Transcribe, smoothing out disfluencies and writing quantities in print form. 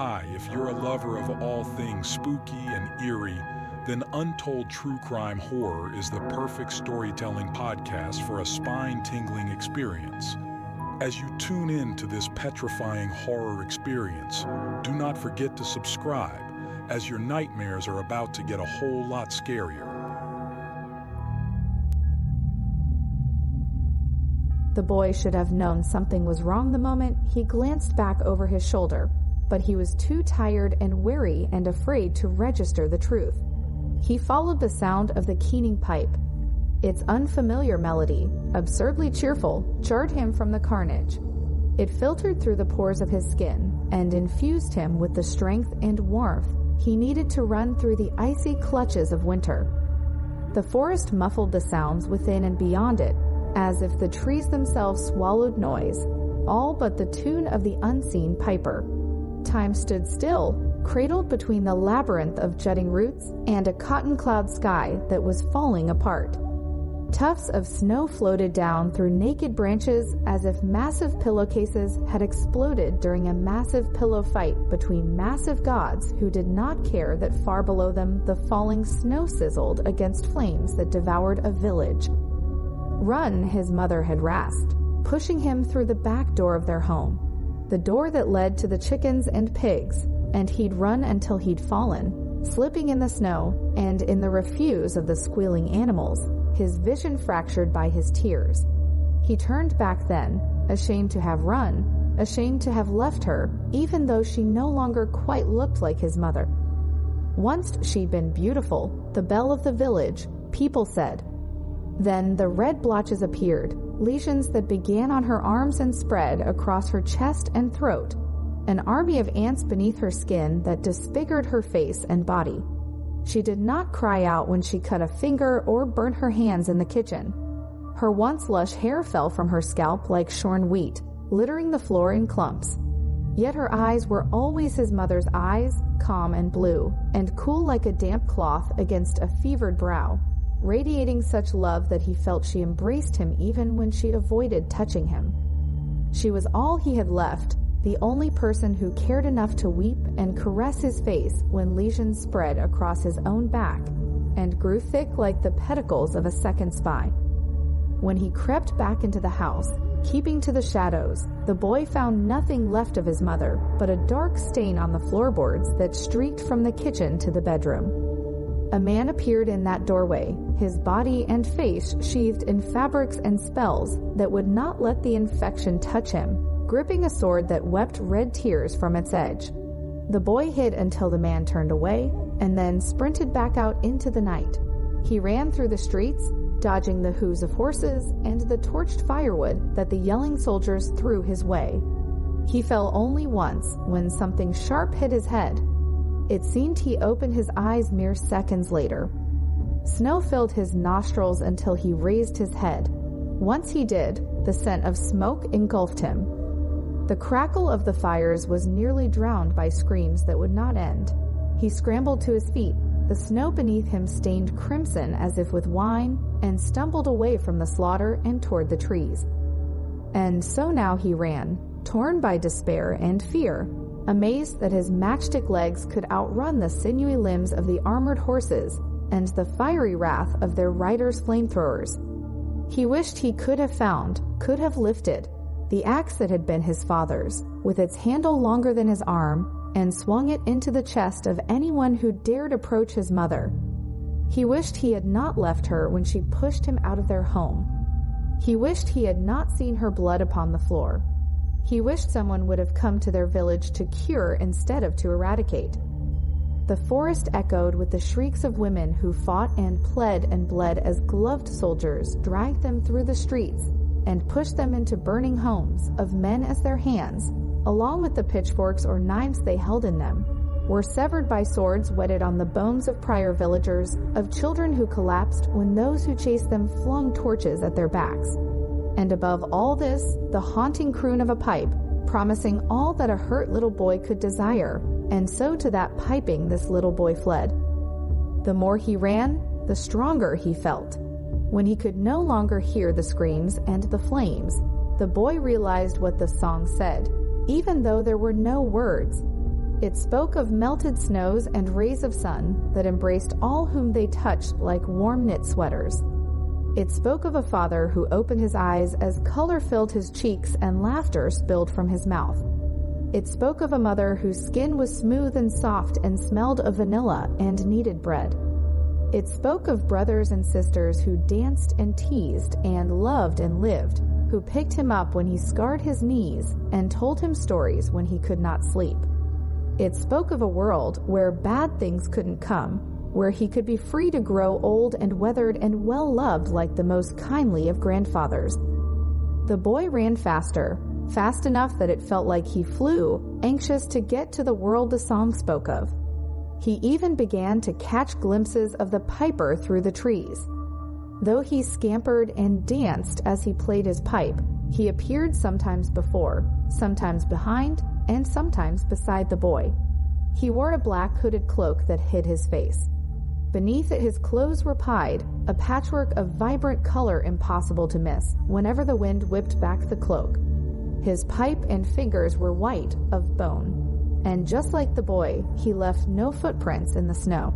Hi, if you're a lover of all things spooky and eerie, then Untold True Crime Horror is the perfect storytelling podcast for a spine-tingling experience. As you tune in to this petrifying horror experience, do not forget to subscribe, as your nightmares are about to get a whole lot scarier. The boy should have known something was wrong the moment he glanced back over his shoulder, but he was too tired and weary and afraid to register the truth. He followed the sound of the keening pipe. Its unfamiliar melody, absurdly cheerful, jarred him from the carnage. It filtered through the pores of his skin and infused him with the strength and warmth he needed to run through the icy clutches of winter. The forest muffled the sounds within and beyond it, as if the trees themselves swallowed noise, all but the tune of the unseen piper. Time stood still, cradled between the labyrinth of jutting roots and a cotton cloud sky that was falling apart. Tufts of snow floated down through naked branches as if massive pillowcases had exploded during a massive pillow fight between massive gods who did not care that far below them the falling snow sizzled against flames that devoured a village. Run, his mother had rasped, pushing him through the back door of their home, the door that led to the chickens and pigs, and he'd run until he'd fallen, slipping in the snow and in the refuse of the squealing animals, his vision fractured by his tears. He turned back then, ashamed to have run, ashamed to have left her, even though she no longer quite looked like his mother. Once she'd been beautiful, the belle of the village, people said. Then the red blotches appeared, lesions that began on her arms and spread across her chest and throat, an army of ants beneath her skin that disfigured her face and body. She did not cry out when she cut a finger or burnt her hands in the kitchen. Her once lush hair fell from her scalp like shorn wheat, littering the floor in clumps. Yet her eyes were always his mother's eyes, calm and blue, and cool like a damp cloth against a fevered brow, radiating such love that he felt she embraced him even when she avoided touching him. She was all he had left, the only person who cared enough to weep and caress his face when lesions spread across his own back and grew thick like the pedicles of a second spine. When he crept back into the house, keeping to the shadows, the boy found nothing left of his mother but a dark stain on the floorboards that streaked from the kitchen to the bedroom. A man appeared in that doorway, his body and face sheathed in fabrics and spells that would not let the infection touch him, gripping a sword that wept red tears from its edge. The boy hid until the man turned away, and then sprinted back out into the night. He ran through the streets, dodging the hooves of horses and the torched firewood that the yelling soldiers threw his way. He fell only once when something sharp hit his head. It seemed he opened his eyes mere seconds later. Snow filled his nostrils until he raised his head. Once he did, the scent of smoke engulfed him. The crackle of the fires was nearly drowned by screams that would not end. He scrambled to his feet, the snow beneath him stained crimson as if with wine, and stumbled away from the slaughter and toward the trees. And so now he ran, torn by despair and fear, amazed that his matchstick legs could outrun the sinewy limbs of the armored horses and the fiery wrath of their riders' flamethrowers. He wished he could have found, could have lifted, the axe that had been his father's, with its handle longer than his arm, and swung it into the chest of anyone who dared approach his mother. He wished he had not left her when she pushed him out of their home. He wished he had not seen her blood upon the floor. He wished someone would have come to their village to cure instead of to eradicate. The forest echoed with the shrieks of women who fought and bled as gloved soldiers dragged them through the streets and pushed them into burning homes of men as their hands, along with the pitchforks or knives they held in them, were severed by swords whetted on the bones of prior villagers, of children who collapsed when those who chased them flung torches at their backs. And above all this, the haunting croon of a pipe, promising all that a hurt little boy could desire, and so to that piping this little boy fled. The more he ran, the stronger he felt. When he could no longer hear the screams and the flames, the boy realized what the song said, even though there were no words. It spoke of melted snows and rays of sun that embraced all whom they touched like warm knit sweaters. It spoke of a father who opened his eyes as color filled his cheeks and laughter spilled from his mouth. It spoke of a mother whose skin was smooth and soft and smelled of vanilla and kneaded bread. It spoke of brothers and sisters who danced and teased and loved and lived, who picked him up when he scarred his knees and told him stories when he could not sleep. It spoke of a world where bad things couldn't come, where he could be free to grow old and weathered and well-loved like the most kindly of grandfathers. The boy ran faster, fast enough that it felt like he flew, anxious to get to the world the song spoke of. He even began to catch glimpses of the piper through the trees. Though he scampered and danced as he played his pipe, he appeared sometimes before, sometimes behind, and sometimes beside the boy. He wore a black hooded cloak that hid his face. Beneath it his clothes were pied, a patchwork of vibrant color impossible to miss whenever the wind whipped back the cloak. His pipe and fingers were white of bone, and just like the boy, he left no footprints in the snow.